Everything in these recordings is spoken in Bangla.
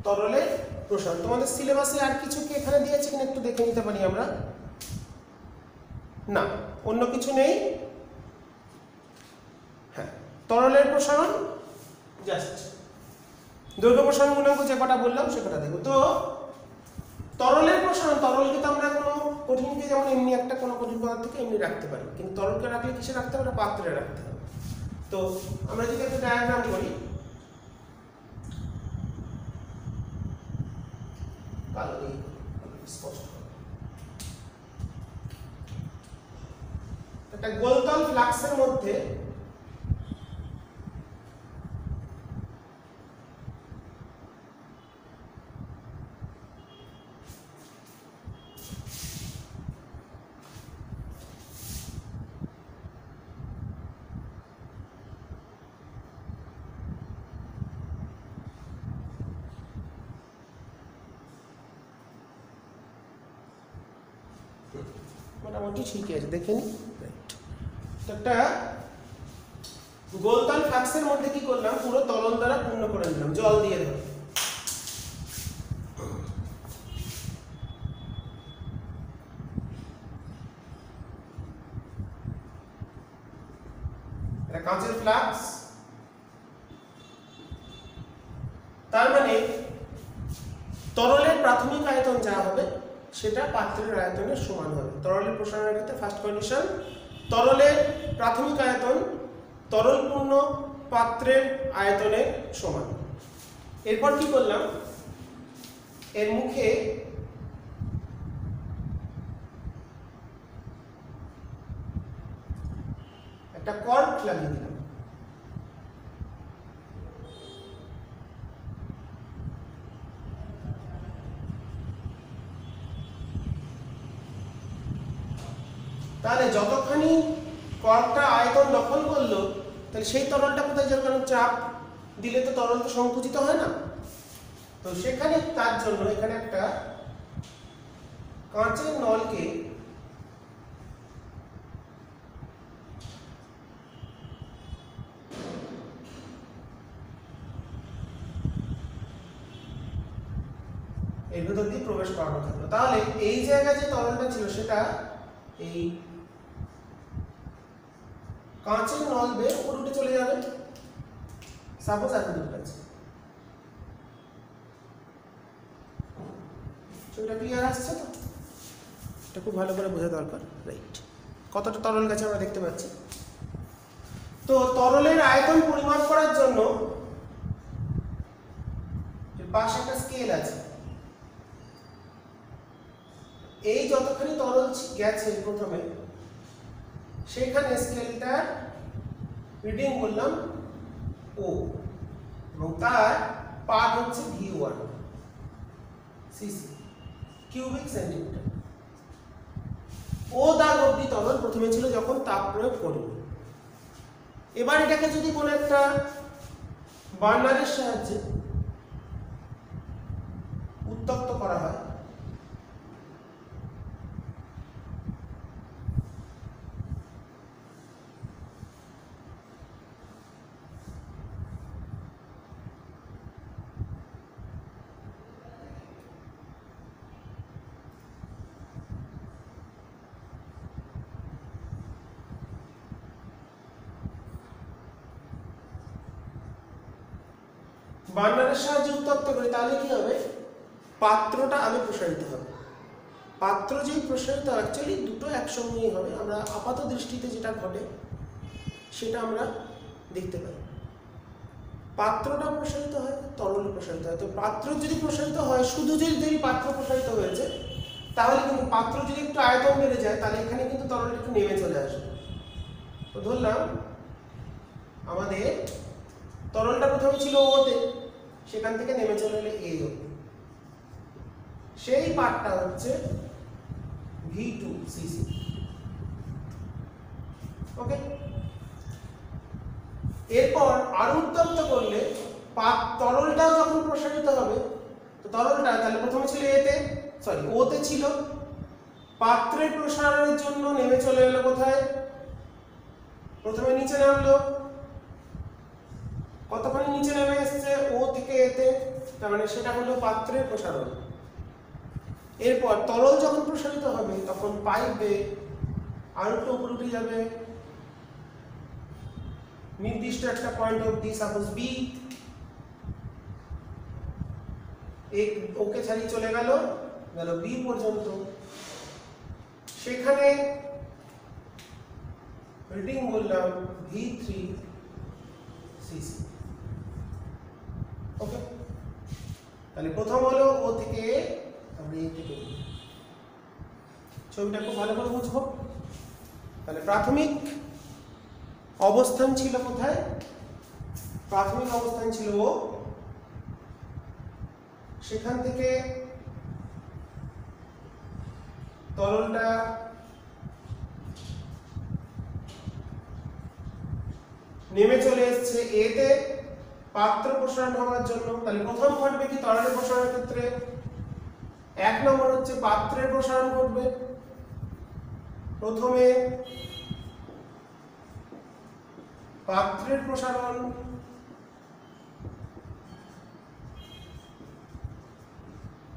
তরলের প্রসারণ। তোমাদের সিলেবাসে আর কিছু কি এখানে দিয়েছে কিনা একটু দেখে নিতে পারি আমরা? না, অন্য কিছু নেই। হ্যাঁ, তরলের প্রসারণ জাস্ট দৈর্ঘ্য প্রসারণ গুণাঙ্ক যে কটা বললাম সে কটা দেখো। তো তরলের প্রসারণ, তরলকে তো আমরা কোনো কঠিনকে যেমন এমনি একটা কোনো কঠিন পদার্থকে এমনি রাখতে পারি, কিন্তু তরলকে রাখলে কিসে রাখতে হবে? পাত্রে রাখতে হবে। তো আমরা যদি একটা ডায়াগ্রাম করি, কালো এই স্পষ্ট একটা গোলতল ফ্লাক্সের মধ্যে মোটামুটি ঠিকই আছে, দেখে নি। তো একটা গোলতল ফ্লাক্সের মধ্যে কি করলাম, পুরো তরল দ্বারা পূর্ণ করে নিলাম জল দিয়ে ধরে। এটা কাঁচের ফ্লাক্স, তার মানে তরলের প্রাথমিক আয়তন যা হবে সেটা পাত্রের আয়তনের সমান হবে। তরলের প্রসারণের ক্ষেত্রে ফার্স্ট কন্ডিশন, তরলের প্রাথমিক আয়তন তরলপূর্ণ পাত্রের আয়তনের সমান। এরপর কি করলাম, এর মুখে একটা কর্ক লাগিয়ে দিলাম। তাহলে যতখানি কর্কটা আয়তন দখল করলো, তাহলে সেই তরলটা কোথায় যাবে? কারণ চাপ দিলে তো তরল তো সংকুচিত হয় না। তো সেখানে তার জন্য এখানে একটা কাঁচের নলকে এর ভেতর দিয়ে প্রবেশ করানো থাকলো। তাহলে এই জায়গায় যে তরলটা ছিল সেটা এই কাঁচের নল বেয়ে উপর উঠে চলে যাবে। সাপোজ এত দূর আছে। ছবিটা ক্লিয়ার আসছে তো? এটা খুব ভালো করে বোঝা দরকার, রাইট? কতটা তরল গেছে আমরা দেখতে পাচ্ছি। তো তরলের আয়তন পরিমাপ করার জন্য এর পাশে একটা স্কেল আছে। এই যতখানি তরল গেছে প্রথমে, সেখানে স্কেলটার রিডিং করলাম ও, এবং তার পার্ট হচ্ছে V1 সিসি কিউবিক সেন্টিমিটার। ও দাগ অবধি তরল প্রথমে ছিল যখন তাপ প্রয়োগ করিনি। এবার এটাকে যদি কোনো একটা বার্নারের সাহায্যে উত্তপ্ত করা হয়, বার্নারের সাহায্যে উত্তপ্ত করি, তাহলে কি হবে? পাত্রটা আগে প্রসারিত হবে। পাত্র যেই প্রসারিত, অ্যাকচুয়ালি দুটো একসঙ্গেই হবে। আমরা আপাত দৃষ্টিতে যেটা ঘটে সেটা আমরা দেখতে পাই। পাত্রটা প্রসারিত হয়, তরল প্রসারিত হয়। তো পাত্র যদি প্রসারিত হয়, শুধু যদি পাত্র প্রসারিত হয়েছে, তাহলে কিন্তু পাত্র যদি একটু আয়তন বেড়ে যায়, তাহলে এখানে কিন্তু তরল একটু নেমে চলে আসবে। তো ধরলাম আমাদের তরলটা প্রথমে ছিল ওতে, সেখান থেকে নেমে চলে এলে এ অবধি। সেই পার্টটা হচ্ছে V2 সিসি। ওকে, এরপর আরো উত্তপ্ত করলে তরলটাও যখন প্রসারিত হবে, তো তরলটা তাহলে প্রথমে ছিল এতে, সরি ওতে ছিল, পাত্রের প্রসারণের জন্য নেমে চলে এলো কোথায়? প্রথমে নিচে নামলো, কতখানি নিচে নেমে এসছে? ও থেকে এতে। তার মানে সেটা হলো পাত্রের প্রসারণ। এরপর তরল যখন প্রসারিত হবে তখন পাইপ বেয়ে আরেকটু উপরে উঠে যাবে নির্দিষ্ট একটা পয়েন্ট অবধি, সাপোজ বি, ওকে ছাড়িয়ে চলে গেল বি পর্যন্ত। সেখানে রিডিং বললাম V3cc। ওকে, তাহলে প্রথম হলো ও থেকে আমরা এ থেকে ছবিটা খুব ভালো করে বুঝবো। তাহলে প্রাথমিক অবস্থান ছিল কোথায়? প্রাথমিক অবস্থান ছিল ও, সেখান থেকে তরলটা নেমে চলে এসছে এতে পাত্র প্রসারণ হওয়ার জন্য। তাহলে প্রথম ঘটবে কি তরলের প্রসারণের ক্ষেত্রে? 1 নম্বর হচ্ছে পাত্রের প্রসারণ ঘটবে। প্রথমে পাত্রের প্রসারণ,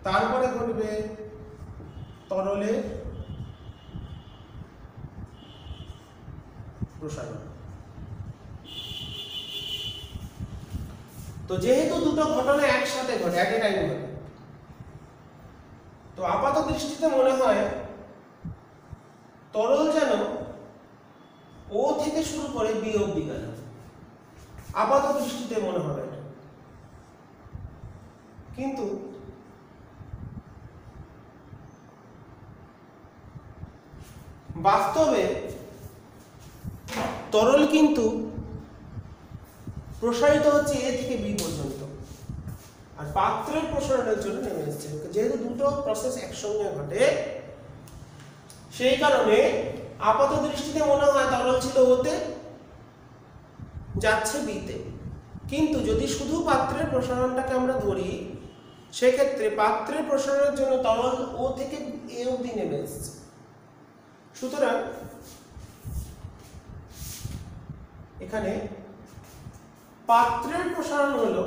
তারপরে ঘটবে তরলের প্রসারণ। তো যেহেতু দুটো ঘটনা একসাথে ঘটে, এক টাইম ঘটে, তো আপাত দৃষ্টিতে মনে হয় তরল যেন ও থেকে শুরু করে বি অবধি গেল, আপাত দৃষ্টিতে মনে হবে। কিন্তু বাস্তবে তরল কিন্তু প্রসারিত হচ্ছে এ থেকে বি পর্যন্ত, আর পাত্রের প্রসারণের জন্য নেমে এসেছে। যেহেতু দুটো প্রসেস একসঙ্গে ঘটে, সেই কারণে আপাত দৃষ্টিতে মনে হয় তরল ছিল ওতে, যাচ্ছে বিতে। কিন্তু যদি শুধু পাত্রের প্রসারণটাকে আমরা ধরি, সেক্ষেত্রে পাত্রের প্রসারণের জন্য তরল ও থেকে এ অবধি নেমে এসেছে। সুতরাং এখানে পাত্রের প্রসারণ হলো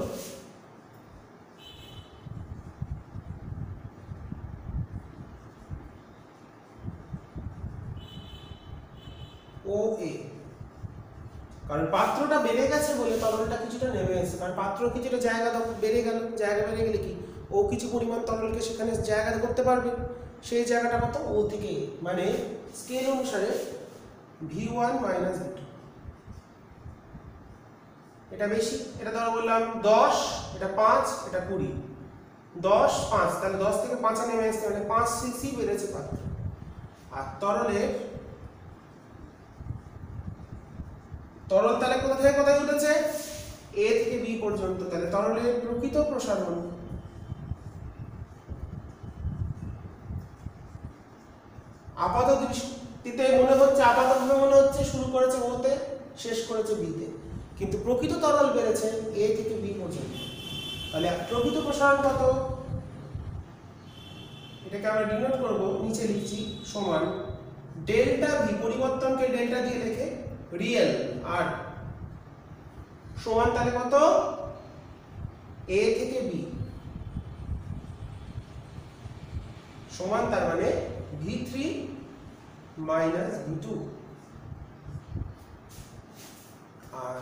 ও এ, কারণ পাত্রটা বেড়ে গেছে বলে তরলটা কিছুটা নেমে এসেছে। কারণ পাত্র কিছুটা জায়গা বেড়ে গেল, জায়গা বেড়ে গেলে কি ও কিছু পরিমাণ তরলকে সেখানে জায়গা করতে পারবে, সেই জায়গাটা কত? ও থেকে এ, মানে স্কেল অনুসারে V1 মাইনাস V2। এটা বেশি, এটা ধরো বললাম 10, এটা 5, এটা 20, 10 5, তাহলে 10 থেকে 5 নেমে আসছে, মানে 5 সিসি বেড়েছে পাত্র। আর তরল তাহলে কোথা থেকে কোথায় উঠেছে? এ থেকে বি পর্যন্ত। তাহলে তরলের প্রকৃত প্রসারণ আপাত দৃষ্টিতে মনে হচ্ছে শুরু করেছে ওতে, শেষ করেছে বিতে, কিন্তু প্রকৃত তরল বেড়েছে এ থেকে বি পর্যন্ত। তাহলে প্রকৃত প্রসারণ কত? এটাকে আমরা ডিনোট করব, নিচে লিখছি সমান ডেল্টা ভি, পরিবর্তনকে ডেল্টা দিয়ে লিখে রিয়েল, আর সমান তাহলে কত? এ থেকে বি সমান, তার মানে V3 মাইনাস V2। আর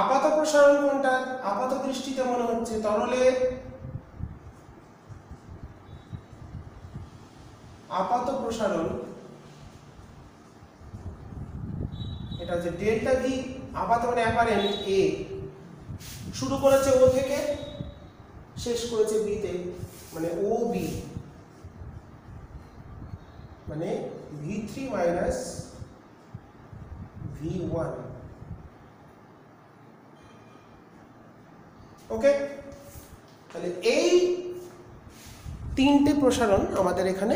আপাত প্রসারণ কোনটা? আপাত দৃষ্টিতে মনে হচ্ছে তরলের আপাত প্রসারণ, এটা হচ্ছে ডেল্টা ভি। আপাত মানে অ্যাপারেন্ট, এ শুরু করেছে ও থেকে, শেষ করেছে বি তে, মানে ও বি, মানে V3 মাইনাস V1। ওকে, তাহলে এই তিনটে প্রসারণ আমাদের এখানে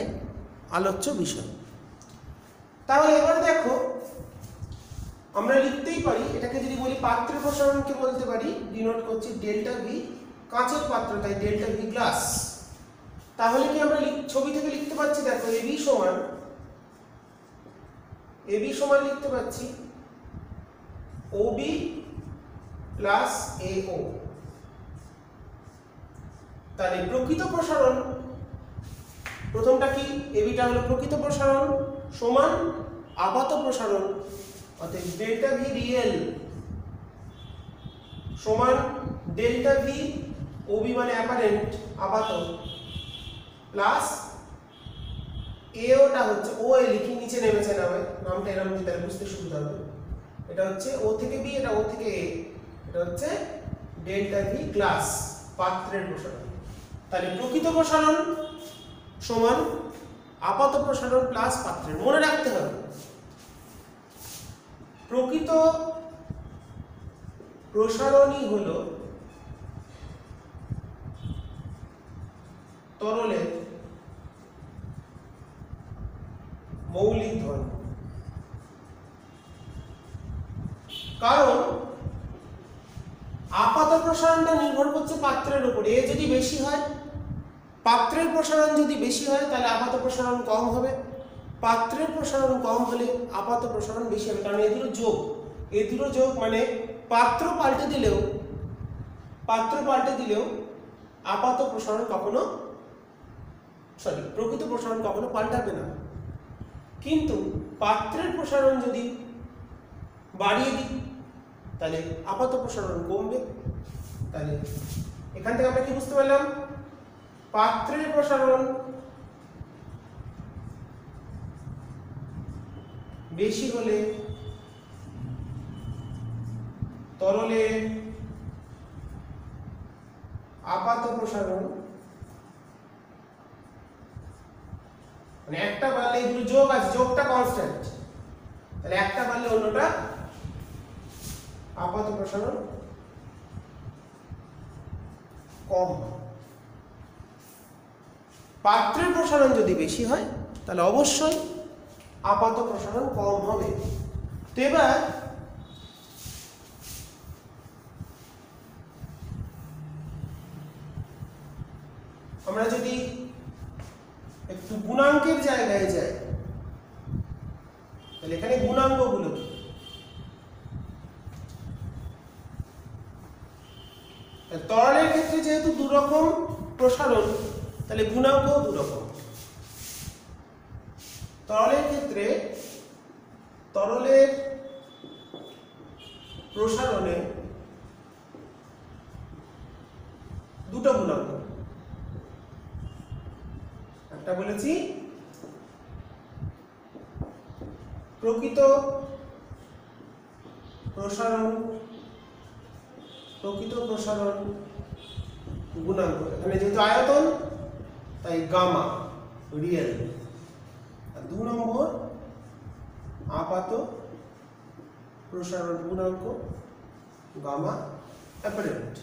আলোচ্য বিষয়। তাহলে এবার দেখো, আমরা লিখতেই পারি, এটাকে যদি বলি পাত্রের প্রসারণকে বলতে পারি, ডিনোট করছি ডেল্টা ভি, কাঁচের পাত্র তাই ডেল্টা ভি গ্লাস। তাহলে কি আমরা ছবি থেকে লিখতে পাচ্ছি? দেখো এবি সমান লিখতে পাচ্ছি OB প্লাস AO। তাহলে প্রকৃত প্রসারণ প্রথমটা কি, এবিটা হলো প্রকৃত প্রসারণ সমান আপাত প্রসারণ, অর্থাৎ ডেল্টা ভি রিয়েল সমান ডেল্টা ভি ওবি মানে অ্যাপারেন্ট আপাত প্লাস এওটা হচ্ছে ও এ লিখি নিচে নেমেছে নামটা এরকম দিতে বুঝতে সুবিধা হবে। এটা হচ্ছে ও থেকে বি, এটা ও থেকে এ, এটা হচ্ছে ডেল্টা ভি ক্লাস পাত্রের প্রসারণ। তাহলে প্রকৃত প্রসারণ সমান আপাত প্রসারণ প্লাস পাত্রের। মনে রাখতে হবে প্রকৃত প্রসারণই হলো তরলের মৌলিক ধর্ম। কারণ আপাত প্রসারণটা নির্ভর করছে পাত্রের উপর। এ যদি বেশি হয়, পাত্রের প্রসারণ যদি বেশি হয় তাহলে আপাত প্রসারণ কম হবে, পাত্রের প্রসারণ কম হলে আপাত প্রসারণ বেশি হবে। কারণ এ দুটো যোগ মানে পাত্র পাল্টে দিলেও আপাত প্রসারণ কখনো প্রকৃত প্রসারণ কখনো পাল্টাবে না। কিন্তু পাত্রের প্রসারণ যদি বাড়িয়ে দিই তাহলে আপাত প্রসারণ কমবে। তাহলে এখান থেকে আমরা কি বুঝতে পারলাম, পাত্রের প্রসারণ বেশি হলে তরলের আপাত প্রসারণ মানে একটা বাড়লে এগুলো যোগ আছে, যোগটা কনস্ট্যান্ট, তাহলে একটা বাড়লে অন্যটা আপাত প্রসারণ কম হয়। পাত্রের প্রসারণ যদি বেশি হয় তাহলে অবশ্যই আপাত প্রসারণ কম হবে। তো এবার আমরা যদি একটু গুণাঙ্কের জায়গায় যাই তাহলে এখানে গুণাঙ্কগুলো কি, তরলের ক্ষেত্রে যেহেতু দুরকম প্রসারণ তাহলে গুণাঙ্কও দুরকম। তরলের ক্ষেত্রে তরলের প্রসারণে দুটো গুণাঙ্ক, একটা বলেছি প্রকৃত প্রসারণ গুণাঙ্ক, এখানে যেহেতু আয়তন তাই গামা রিয়েল, আর 2 নম্বর আপাত প্রসারণ গুণাঙ্ক গামা অ্যাপারেন্ট।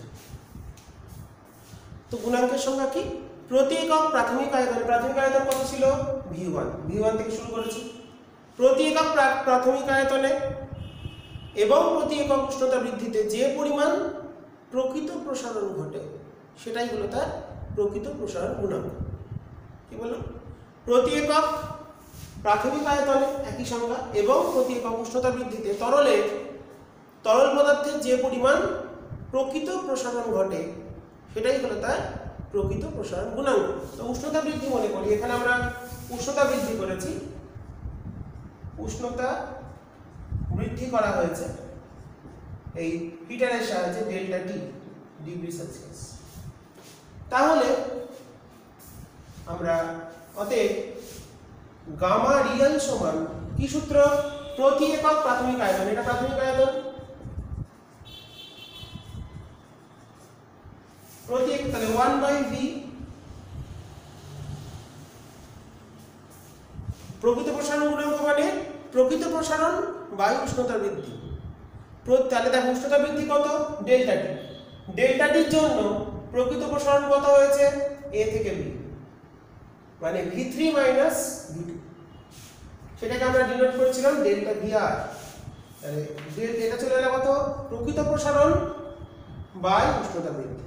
তো গুণাঙ্কের সংখ্যা কি, প্রতি একক প্রাথমিক আয়তন কত ছিল v1 থেকে শুরু করেছি। প্রতি একক প্রাথমিক আয়তনে এবং প্রতি একক উষ্ণতা বৃদ্ধিতে যে পরিমাণ প্রকৃত প্রসারণ ঘটে সেটাই হলো তার প্রকৃত প্রসারণ গুণাঙ্ক। কি বললাম, প্রতি একক প্রাথমিক আয়তনে একই সংখ্যা এবং প্রতি একক উষ্ণতা বৃদ্ধিতে তরল পদার্থের যে পরিমাণ প্রকৃত প্রসারণ ঘটে সেটাই হলো তার প্রকৃত প্রসারণ গুণাঙ্ক। তো উষ্ণতা বৃদ্ধি মনে করি, এখানে আমরা উষ্ণতা বৃদ্ধি করেছি, উষ্ণতা বৃদ্ধি করা হয়েছে এই হিটারের সাহায্যে ডেল্টা টি ডিগ্রি সেলসিয়াস। তাহলে আমরা অতএব গামা রিয়েল সমান কি সূত্র, প্রতি একক প্রাথমিক আয়তন, এটা প্রাথমিক আয়তন, প্রতি একক তাহলে 1/v প্রকৃত প্রসারণ গুণাঙ্ক মানে প্রকৃত প্রসারণ বায়ু উষ্ণতা বৃদ্ধি। তাহলে দেখো উষ্ণতা বৃদ্ধি কত, ডেল্টা টি, ডেল্টা টির জন্য প্রকৃত প্রসারণ কত হয়েছে a থেকে b মানে v3 মাইনাস v2, সেটাকে আমরা ডিনোট করেছিলাম ডেল্টা vr। তাহলে এটা চলে এলো কত, প্রকৃত প্রসারণ বাই উষ্ণতা বৃদ্ধি,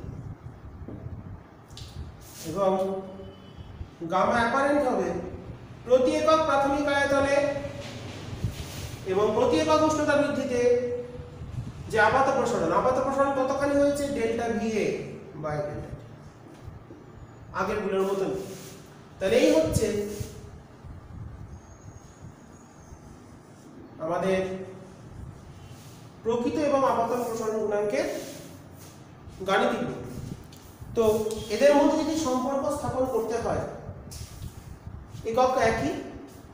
এবং গামা অ্যাপারেন্ট হবে প্রতি একক প্রাথমিক আয়তনে এবং প্রতি একক উষ্ণতা বৃদ্ধিতে যে আপাত প্রসারণ কতখানি হয়েছে ডেল্টা VA বাই ডেল্টা টি। আগের গুলোর মতন। তাহলে এই হচ্ছে আমাদের প্রকৃত এবং আপাতন প্রসারণ গুণাঙ্কের গাণিতিক রূপ। তো এদের মধ্যে যদি সম্পর্ক স্থাপন করতে হয়, একক একই,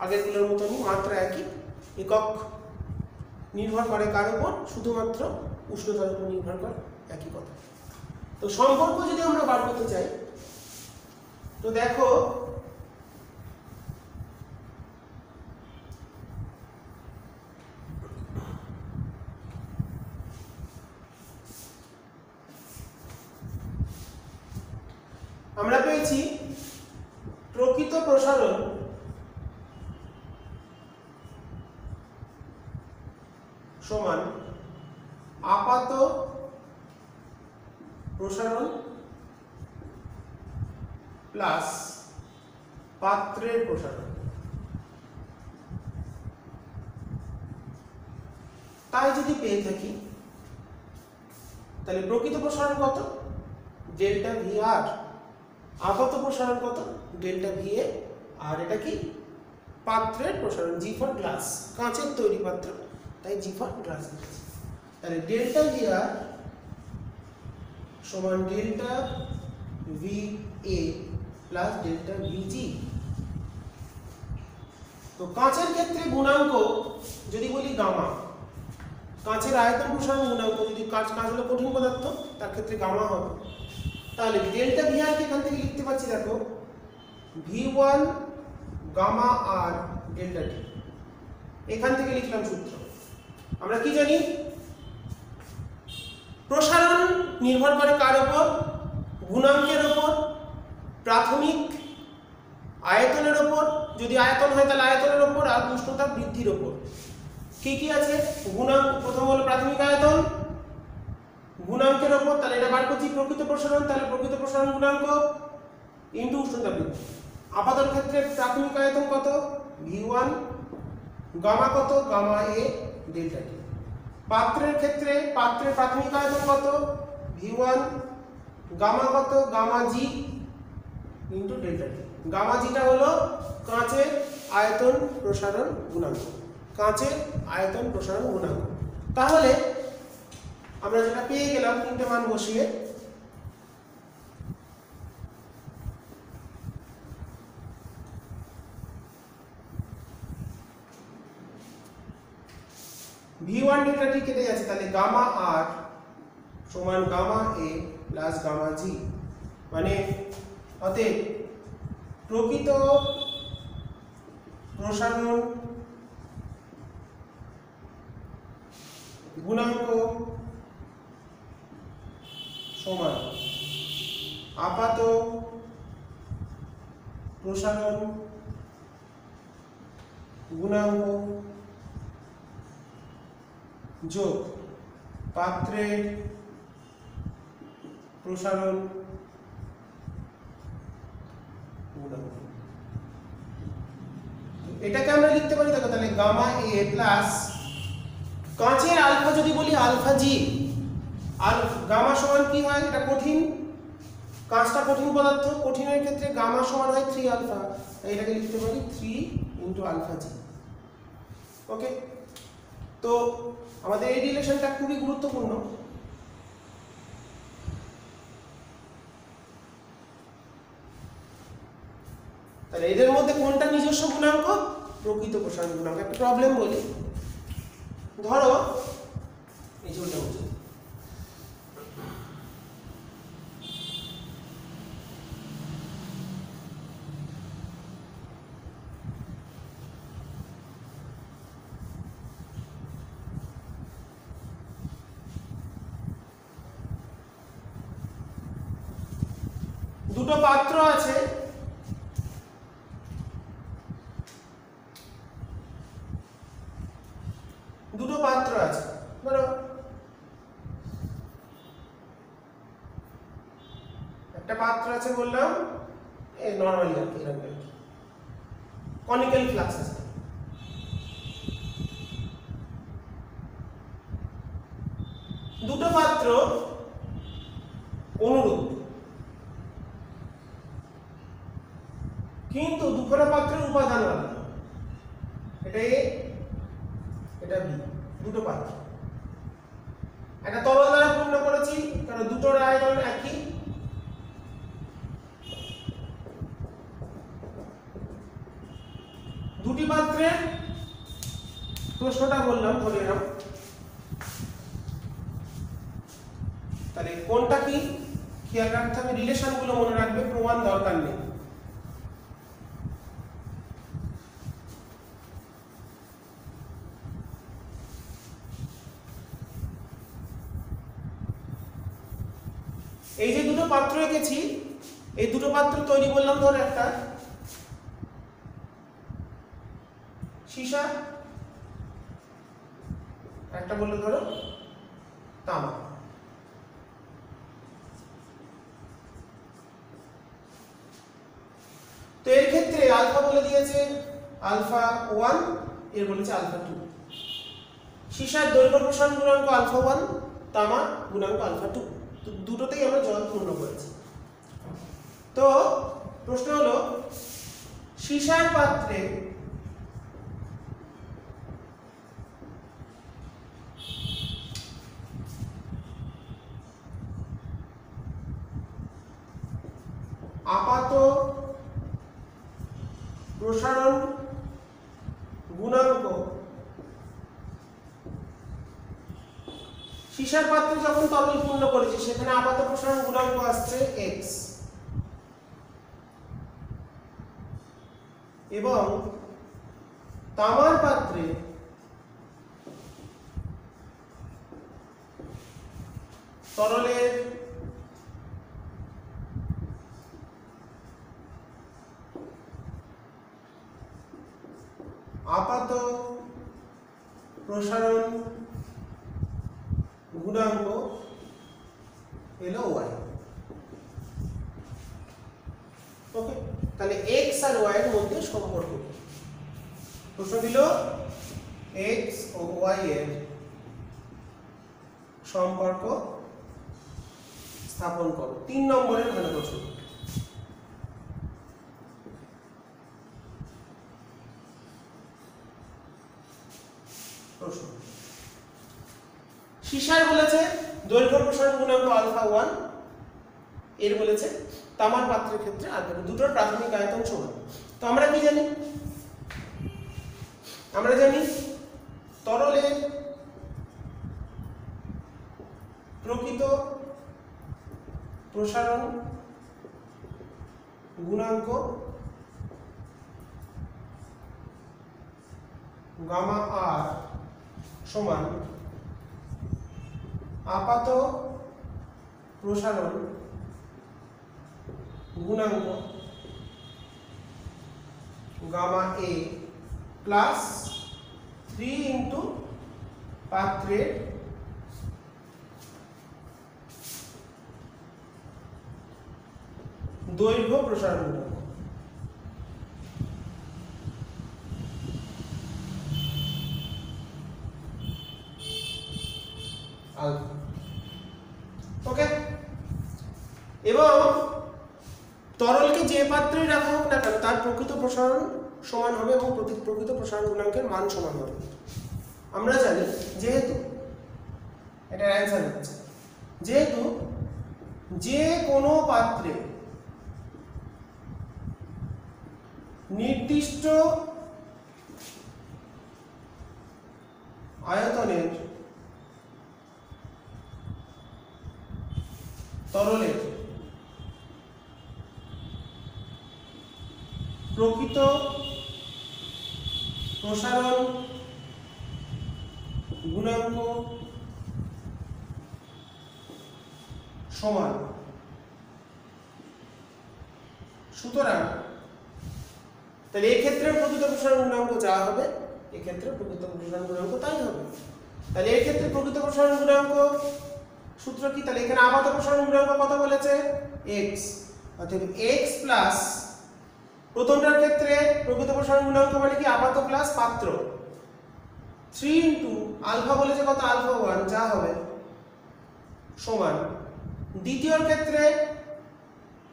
আগের গুলোর মতনই, মাত্রা একই। একক নির্ভর করে কার উপর? শুধুমাত্র উষ্ণতার উপর নির্ভর করে, একই কথা। তো সম্পর্ক যদি আমরা বার করতে চাই, তো দেখো আমরা পেয়েছি প্রকৃত প্রসারণ সমান আপাত প্রসারণ প্লাস পাত্রের প্রসারণ। তাই যদি পেয়ে থাকি, তাহলে প্রকৃত প্রসারণ কত? ডেল্টা ভি আর। আপাত প্রসারণ কত? Delta V A. আর এটা কি? পাত্রের প্রসারণ, জি ফর গ্লাস, কাঁচের তৈরি পাত্র, তাই জি ফর গ্লাস। তাহলে ডেল্টা ভি আর সমান delta V A plus delta V জি। তো কাঁচের ক্ষেত্রে গুণাঙ্ক যদি বলি গামা, কাঁচের আয়তন প্রসারণ গুণাঙ্ক, যদি কাঁচ হলো কঠিন পদার্থ, তার ক্ষেত্রে গামা হবে। তাহলে ডেল্টা ভি আর কে এখান থেকে লিখতে পাচ্ছি, দেখো V1 গামা আর ডেল্টা টি। এখান থেকে লিখলাম সূত্র। আমরা কি জানি? প্রসারণ নির্ভর করে কার উপর? গুণাঙ্কের উপর, প্রাথমিক আয়তনের উপর, যদি আয়তন হয় তাহলে আয়তনের উপর, আর উষ্ণতা বৃদ্ধির উপর। কি কি আছে? গুণাঙ্ক, প্রথম হলো প্রাথমিক আয়তন, গুণাঙ্কের উপর, তাহলে এটা বার করছি প্রকৃত প্রসারণ, তাহলে প্রকৃত প্রসারণ গুণাঙ্ক ইনটু উষ্ণতা বৃদ্ধি। আপাতত ক্ষেত্রে প্রাথমিক আয়তন কত? V1, গামা কত? গামা এ ডেল্টা টি। পাত্রের ক্ষেত্রে পাত্রের প্রাথমিক আয়তন কত? V1, গামা কত? গামা জি ইনটু ডেল্টা টি। গামা জিটা হলো কাঁচের আয়তন প্রসারণ গুণাঙ্ক, কাঁচের আয়তন প্রসারণ গুণাঙ্ক। তাহলে আমরা যেটা পেয়ে গেলাম, তিনটে মান বসিয়ে, V1 ডেল্টা টি কেটে যাচ্ছে, তাহলে গামা আর সমান গামা এ প্লাস গামা জি। মানে অতএব প্রকৃত প্রসারণ গুণাঙ্ক সমান আপাত প্রসারণ গুণাঙ্ক যোগ পাত্রের প্রসারণ গুণাঙ্ক। এটাকে আমরা লিখতে পারি, দেখো তাহলে গামা এ প্লাস কাঁচের আলফা যদি বলি আলফা জি। আর গামা সমান কি হয়? এটা কঠিন, কাঁচটা কঠিন পদার্থ, কঠিনের ক্ষেত্রে গামা সমান হয় 3 আলফা, তাই এটাকে লিখতে পারি 3 ইনটু আলফা জি। ওকে, তো আমাদের এই রিলেশনটা খুবই গুরুত্বপূর্ণ। তাহলে এদের মধ্যে কোনটা নিজস্ব গুণাঙ্ক? প্রকৃত প্রসারণ গুণাঙ্ক। একটা প্রবলেম বলি, ধরো এই যে দুটো পাত্র আছে, দুটো পাত্র আছে, ধরো একটা পাত্র আছে বললাম এই নরমালি আর কি, এরকম কনিক্যাল ফ্লাক্স আছে। দুটো পাত্র অনুরূপ, কিন্তু দুখানা পাত্রের উপাদান আলাদা, এটা এ এটা বি, দুটো পাত্র। একটা তরল দ্বারা পূর্ণ করেছি কারণ দুটোর আয়তন একই, দুটি পাত্রের প্রশ্নটা বললাম ধরে নাও, তাহলে কোনটা কি খেয়াল রাখতে হবে, রিলেশন গুলো মনে রাখবে, প্রমাণ দরকার নেই। এই যে দুটো পাত্র এঁকেছি, এই দুটো পাত্র তৈরি করলাম, ধর একটা সীসা, একটা বললো ধরো তামা। তো এর ক্ষেত্রে আলফা বলে দিয়েছে আলফা 1, এর বলেছে আলফা 2। সীসার দৈর্ঘ্য প্রসারণ গুণাঙ্ক আলফা 1, তামা গুণাঙ্ক আলফা 2। তো দুটোতেই আমরা জল পূর্ণ করেছি। তো প্রশ্ন হলো সীসার পাত্রে আপাত প্রসারণ গুণাঙ্ক, সীসার পাত্রে যখন তরল পূর্ণ করেছি সেখানে আপাত প্রসারণ গুণাঙ্ক আসছে x, এবং তামার পাত্রে তরলের আপাত প্রসারণ গুণাঙ্ক হলো y। ওকে, তাহলে x আর y এর মধ্যে সম্পর্ক, প্রশ্ন দিল x ও y এর সম্পর্ক স্থাপন করো। 3 নম্বরের ভালো প্রশ্ন। প্রশ্ন সীসার বলেছে দৈর্ঘ্য প্রসারণ গুণাঙ্ক আলফা 1, এর বলেছে তামার পাত্রের ক্ষেত্রে আলফা 2, দুটোর প্রাথমিক আয়তন সমান। তো আমরা কি জানি, আমরা জানি তরলের প্রকৃত প্রসারণ গুণাঙ্ক গামা আর সমান আপাত প্রসারণ গুণাঙ্ক গামা এ প্লাস 3 ইন্টু পাত্রের দৈর্ঘ্য প্রসারণ গুণাঙ্ক। ওকে, এবং তরলকে যে পাত্রে রাখা হোক না কেন তার প্রকৃত প্রসারণ সমান হবে এবং প্রকৃত প্রসারণ গুণাঙ্কের মান সমান হবে। আমরা জানি যেহেতু এটা অ্যান্সার হচ্ছে, যেহেতু যে কোনো পাত্রে নির্দিষ্ট আয়তনের তরলের প্রকৃত প্রসারণ গুণাঙ্ক সমান, সুতরাং তাহলে এই ক্ষেত্রে প্রকৃত প্রসারণ গুণাঙ্ক যা হবে এক্ষেত্রে প্রকৃত প্রসারণ গুণাঙ্ক তাই হবে। তাহলে এই ক্ষেত্রে প্রকৃত প্রসারণ গুণাঙ্ক সূত্র কি, তাহলে এখানে আপাত প্রসারণ গুণাঙ্ক কত বলেছে x, অর্থাৎ x প্লাস প্রথমটার ক্ষেত্রে প্রকৃত প্রসারণ গুণাঙ্ক মানে কি আপাত প্লাস পাত্র, 3 ইন্টু আলফা বলেছে কত আলফা 1 যা হবে সমান, দ্বিতীয়র ক্ষেত্রে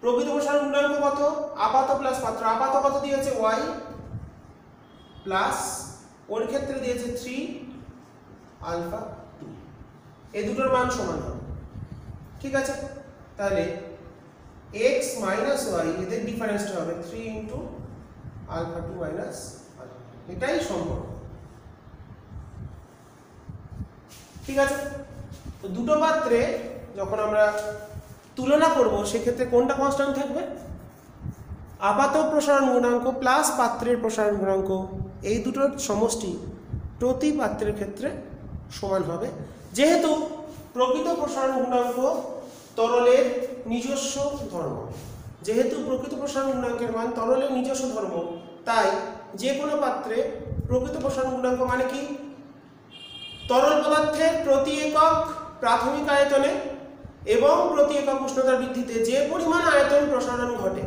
প্রকৃত প্রসারণ গুণাঙ্ক কত? আপাত প্লাস পাত্র। আপাত কত দিয়েছে? y প্লাস ওর ক্ষেত্রে দিয়েছে 3 আলফা 2। এই দুটোর মান সমান হবে। ঠিক আছে, তাহলে x মাইনাস y এদের ডিফারেন্সটা হবে 3 ইনটু আলফা 2 মাইনাস আলফা। এটাই সম্পর্ক। ঠিক আছে, তো দুটো পাত্রে যখন আমরা তুলনা করব সেক্ষেত্রে কোনটা কনস্ট্যান্ট থাকবে? আপাত প্রসারণ গুণাঙ্ক প্লাস পাত্রের প্রসারণ গুণাঙ্ক, এই দুটোর সমষ্টি প্রতি পাত্রের ক্ষেত্রে সমান হবে, যেহেতু প্রকৃত প্রসারণ গুণাঙ্ক তরলের নিজস্ব ধর্ম। যেহেতু প্রকৃত প্রসারণ গুণাঙ্কের মান তরলের নিজস্ব ধর্ম, তাই যে কোনো পাত্রে প্রকৃত প্রসারণ গুণাঙ্ক মানে কি? তরল পদার্থের প্রতি একক প্রাথমিক আয়তনে এবং প্রতি একক উষ্ণতা বৃদ্ধিতে যে পরিমাণ আয়তন প্রসারণ ঘটে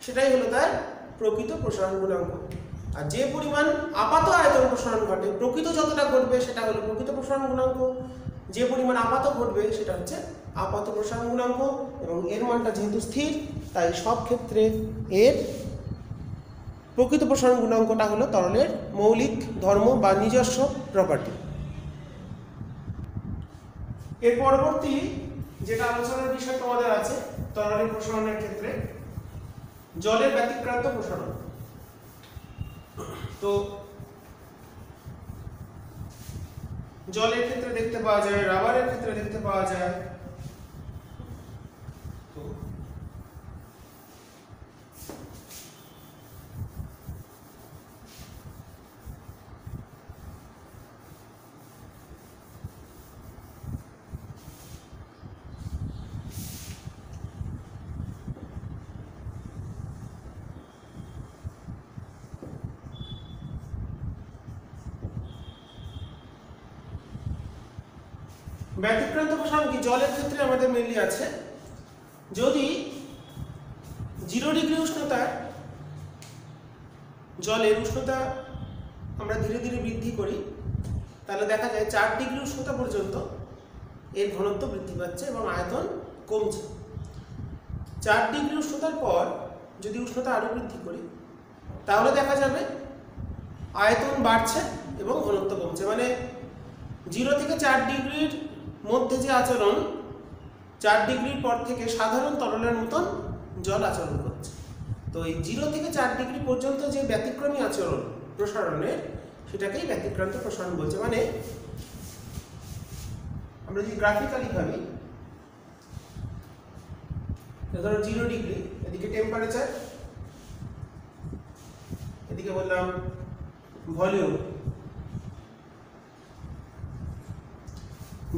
সেটাই হলো তার প্রকৃত প্রসারণ গুণাঙ্ক। আর যে পরিমাণ আপাত আয়তন প্রসারণ ঘটে, প্রকৃত যতটা ঘটবে সেটা হলো প্রকৃত প্রসারণ গুণাঙ্ক, যে পরিমাণ আপাত ঘটবে সেটা হচ্ছে আপাত প্রসারণ গুণাঙ্ক। এবং এর মানটা যেহেতু স্থির, তাই সব ক্ষেত্রে এর প্রকৃত প্রসারণ গুণাঙ্কটা হলো তরলের মৌলিক ধর্ম বা নিজস্ব প্রপার্টি। এর পরবর্তী যেটা আলোচনার বিষয় তোমাদের আছে তরলের প্রসারণের ক্ষেত্রে, জলের ব্যতিক্রান্ত প্রসারণ। তো জলের ক্ষেত্রে দেখতে পাওয়া যায়, রাবারের ক্ষেত্রে দেখতে পাওয়া যায়। তো ব্যতিক্রান্ত প্রসারণ কি? জলের ক্ষেত্রে আমাদের মেনলি আছে, যদি 0 ডিগ্রি উষ্ণতায় জলের উষ্ণতা আমরা ধীরে ধীরে বৃদ্ধি করি, তাহলে দেখা যায় 4 ডিগ্রি উষ্ণতা পর্যন্ত এর ঘনত্ব বৃদ্ধি পাচ্ছে এবং আয়তন কমছে। 4 ডিগ্রি উষ্ণতার পর যদি উষ্ণতা আরো বৃদ্ধি করি তাহলে দেখা যাবে আয়তন বাড়ছে এবং ঘনত্ব কমছে। মানে 0 থেকে 4 ডিগ্রির মধ্যে যে আচরণ, 4 ডিগ্রির পর থেকে সাধারণ তরলের মতন জল আচরণ করছে। তো এই 0 থেকে 4 ডিগ্রি পর্যন্ত যে ব্যতিক্রমী আচরণ প্রসারণের, সেটাকেই ব্যতিক্রান্ত প্রসারণ বলছে। মানে আমরা যদি গ্রাফিক্যালি ভাবি, ধরো 0 ডিগ্রি, এদিকে টেম্পারেচার, এদিকে বললাম ভলিউম।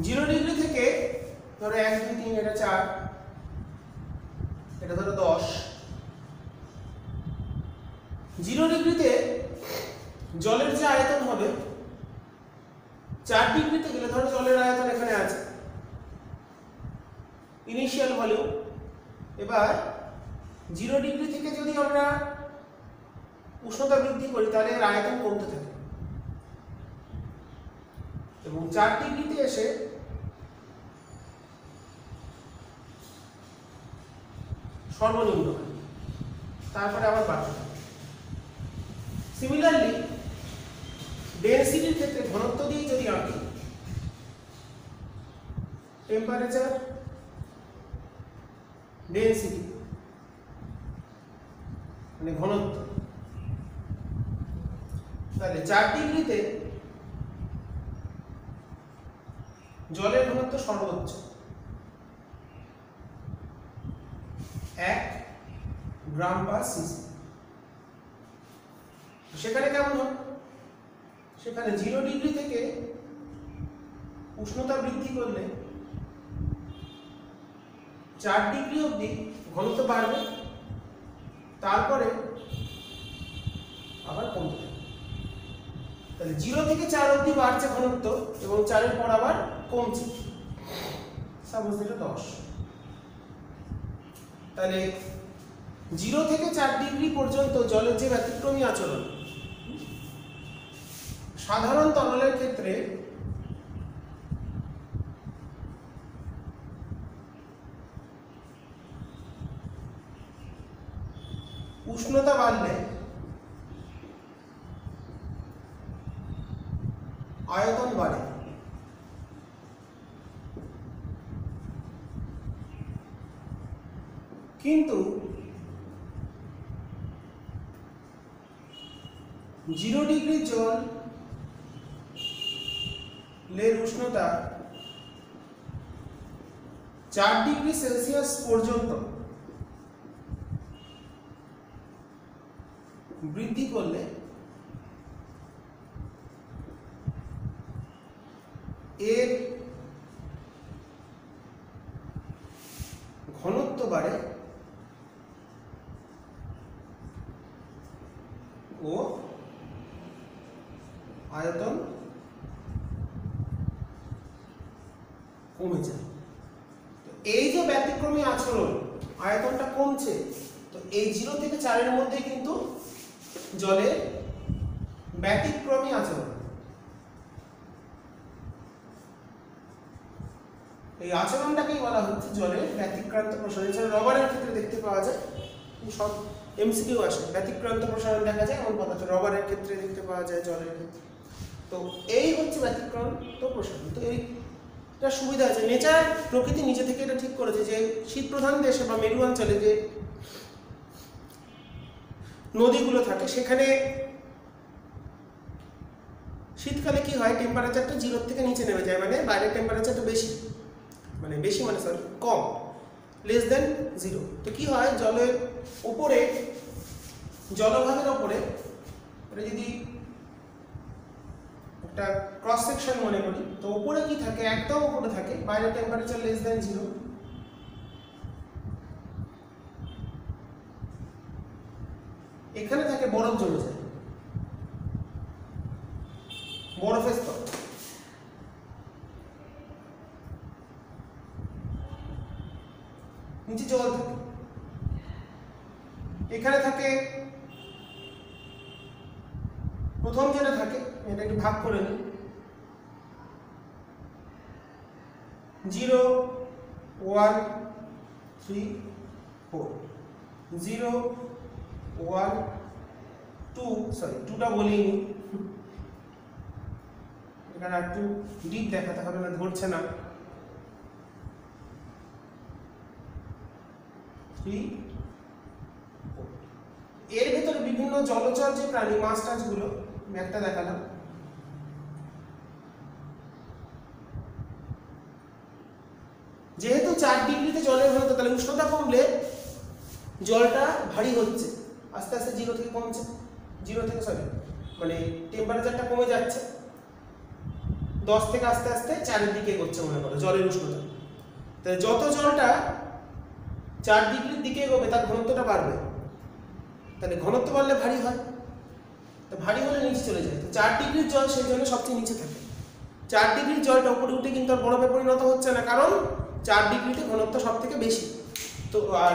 0 ডিগ্রি থেকে ধরো 1 2 3 এটা 4, এটা ধরো 10। 0 ডিগ্রিতে জলের যে আয়তন হবে, 4 ডিগ্রিতে গেলে ধরো জলের আয়তন এখানে আছে, ইনিশিয়াল ভলিউম। এবার 0 ডিগ্রি থেকে যদি আমরা উষ্ণতা বৃদ্ধি করি তাহলে এর আয়তন কমতে থাকে এবং 4 ডিগ্রিতে এসে সর্বনিম্ন হয়, তারপরে আবার বাড়তে থাকে। সিমিলারলি ডেনসিটির ক্ষেত্রে ঘনত্ব দিয়ে যদি আঁকি, টেম্পারেচার ডেনসিটি মানে ঘনত্ব, তাহলে 4 ডিগ্রিতে জলের ঘনত্ব সর্বোচ্চ 1 গ্রাম পার সিসি। সেখানে কেমন হয়? সেখানে 0 ডিগ্রি থেকে উষ্ণতা বৃদ্ধি করলে 4 ডিগ্রি অবধি ঘনত্ব বাড়বে, তারপরে আবার কমতে থাকে। তাহলে 0 থেকে 4 অবধি বাড়ছে ঘনত্ব এবং 4 এর পর আবার কমছে, সাপোজ এটা 10। তাহলে 0 থেকে 4 ডিগ্রি পর্যন্ত জলের যে ব্যতিক্রমী আচরণ, সাধারণ তরলের ক্ষেত্রে উষ্ণতা বাড়লে আয়তন বাড়ে। কিন্তু 0 ডিগ্রি জলের উষ্ণতা 4 ডিগ্রি সেলসিয়াস পর্যন্ত বৃদ্ধি করলে এর ঘনত্ব বাড়ে ও আয়তন কমে যায়। এই যে ব্যতিক্রমী আচরণ, আয়তনটা কমছে, তো এই 0 থেকে 4 এর মধ্যে কিন্তু জলের ব্যতিক্রমী আচরণ। এই আচরণটাকেই বলা হচ্ছে জলের ব্যতিক্রান্ত প্রসারণ। এছাড়া রবারের ক্ষেত্রে দেখতে পাওয়া যায়, সব এমসিকিউ আসে, ব্যতিক্রান্ত প্রসারণ দেখা যায় এমন পদার্থ রবারের ক্ষেত্রে দেখতে পাওয়া যায়, জলের ক্ষেত্রে। তো এই হচ্ছে ব্যতিক্রান্ত প্রসারণ। তো এইটা সুবিধা আছে, নেচার প্রকৃতি নিজে থেকে এটা ঠিক করেছে যে শীত প্রধান দেশে বা মেরু অঞ্চলে যে নদীগুলো থাকে সেখানে শীতকালে কি হয়, টেম্পারেচারটা 0 থেকে নিচে নেমে যায়, মানে বাইরের টেম্পারেচারটা বেশি, মানে সরি কম, লেস দেন 0। তো কি হয়, জলের উপরে, জলভাগের উপরে যদি একটা ক্রস সেকশন মনে করি, তো উপরে কি থাকে, একদম উপরে থাকে বাইরের টেম্পারেচার লেস দেন 0। এখানে থাকে বরফ জমে যায়, বরফের স্তর। নিচে জল থাকে, এখানে থাকে প্রথম যেটা থাকে, এটা একটু ভাগ করে নিই, 0 1 3 4, 0 1 2, সরি 2টা বলিনি, এখানে একটু ডিপ দেখাতে হবে, না ধরছে না, 3 4। এর ভেতরে বিভিন্ন জলচর যে প্রাণী, মাছ টাছগুলো আমি একটা দেখালাম, যেহেতু 4 ডিগ্রিতে জলের ঘনত্ব, তাহলে উষ্ণতা কমলে জলটা ভারী হচ্ছে, আস্তে আস্তে 0 থেকে কমছে, মানে টেম্পারেচারটা কমে যাচ্ছে, 10 থেকে আস্তে আস্তে 4 এর দিকে এগোচ্ছে মনে করো জলের উষ্ণতা। তাহলে যত জলটা 4 ডিগ্রির দিকে এগোবে তার ঘনত্বটা বাড়বে, তাহলে ঘনত্ব বাড়লে ভারী হয়, তো ভারী হলে নিচে চলে যায়। তো 4 ডিগ্রির জল সেই জন্য সবচেয়ে নিচে থাকে। 4 ডিগ্রির জলটা উপরে উঠে কিন্তু আর বরফে পরিণত হচ্ছে না, কারণ 4 ডিগ্রিতে ঘনত্ব সব থেকে বেশি। তো আর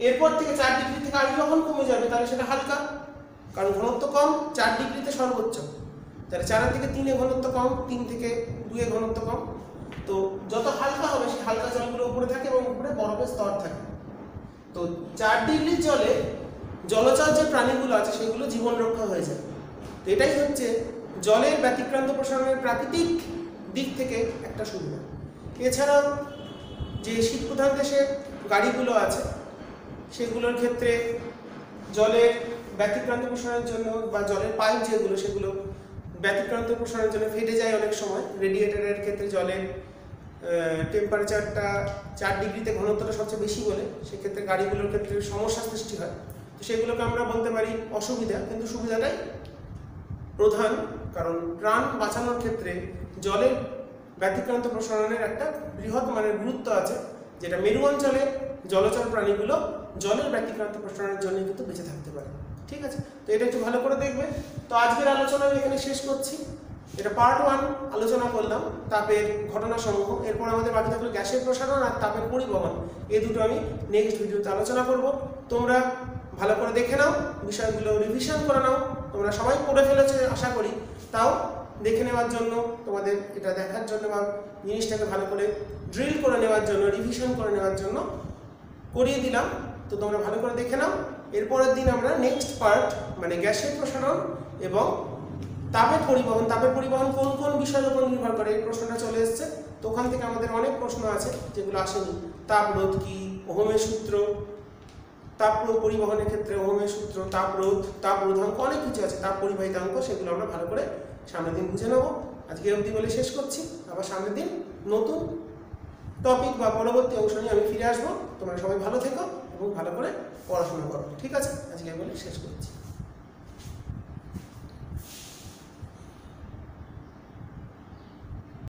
এরপর থেকে 4 ডিগ্রি থেকে আরো যখন কমে যাবে তাহলে সেটা হালকা, কারণ ঘনত্ব কম, 4 ডিগ্রিতে সর্বোচ্চ, তাহলে 4 থেকে 3 এ ঘনত্ব কম, 3 থেকে 2 এ ঘনত্ব কম। তো যত হালকা হবে সেই হালকা জলগুলো উপরে থাকে এবং উপরে বরফের স্তর থাকে। তো 4 ডিগ্রির জলে জলচর যে প্রাণীগুলো আছে সেগুলো জীবন রক্ষা হয়ে যায়। তো এটাই হচ্ছে জলের ব্যতিক্রান্ত প্রসারণের প্রাকৃতিক দিক থেকে একটা সুবিধা। এছাড়াও যে শীত প্রধান দেশে গাড়িগুলো আছে সেগুলোর ক্ষেত্রে জলের ব্যতিক্রান্ত প্রসারণের জন্য, বা জলের পাইপ যেগুলো সেগুলো ব্যতিক্রান্ত প্রসারণের জন্য ফেটে যায় অনেক সময়। রেডিয়েটরের ক্ষেত্রে জলের টেম্পারেচারটা 4 ডিগ্রিতে ঘনত্বটা সবচেয়ে বেশি বলে সেক্ষেত্রে গাড়িগুলোর ক্ষেত্রে সমস্যা সৃষ্টি হয়। তো সেগুলোকে আমরা বলতে পারি অসুবিধা, কিন্তু সুবিধাটাই প্রধান, কারণ প্রাণ বাঁচানোর ক্ষেত্রে জলের ব্যতিক্রান্ত প্রসারণের একটা বৃহৎ মানের গুরুত্ব আছে, যেটা মেরু অঞ্চলে জলচর প্রাণীগুলো জলের ব্যতিক্রান্ত প্রসারণের জন্য কিন্তু বেঁচে থাকতে পারে। ঠিক আছে, তো এটা একটু ভালো করে দেখবে। তো আজকের আলোচনা আমি এখানে শেষ করছি। এটা পার্ট 1 আলোচনা করলাম তাপের ঘটনাসমূহ। এরপর আমাদের বাকি থাকলো গ্যাসের প্রসারণ আর তাপের পরিবহন, এই দুটো আমি নেক্সট ভিডিওতে আলোচনা করব। তোমরা ভালো করে দেখে নাও, বিষয়গুলো রিভিশন করে নাও। তোমরা সবাই পড়ে ফেলেছো আশা করি, তাও দেখে নেওয়ার জন্য, তোমাদের এটা দেখার জন্য বা জিনিসটাকে ভালো করে ড্রিল করে নেওয়ার জন্য, রিভিশন করে নেওয়ার জন্য করিয়ে দিলাম। তো তোমরা ভালো করে দেখে নাও এরপরের দিন আমরা নেক্সট পার্ট মানে গ্যাসের প্রসারণ এবং তাপের পরিবহন কোন কোন বিষয়ের উপর নির্ভর করে এই প্রশ্নটা চলে এসেছে। তো ওখান থেকে আমাদের অনেক প্রশ্ন আছে যেগুলো আসেনি। তাপরোধ কি, ওহমের সূত্র, তাপ পরিবহনের ক্ষেত্রে ওহমের সূত্র, তাপরোধ, তাপ রোধাঙ্ক, অনেক কিছু আছে, তাপ পরিবাহিতাঙ্ক, সেগুলো আমরা ভালো করে সামনের দিন বুঝে নেব। আজকে অবধি বলে শেষ করছি। আবার সামনের দিন নতুন টপিক বা পরবর্তী অংশ নিয়ে আমি ফিরে আসবো। তোমরা সবাই ভালো থেকো এবং ভালো করে পড়াশোনা করো, ঠিক আছে? আজকে বলে শেষ করছি।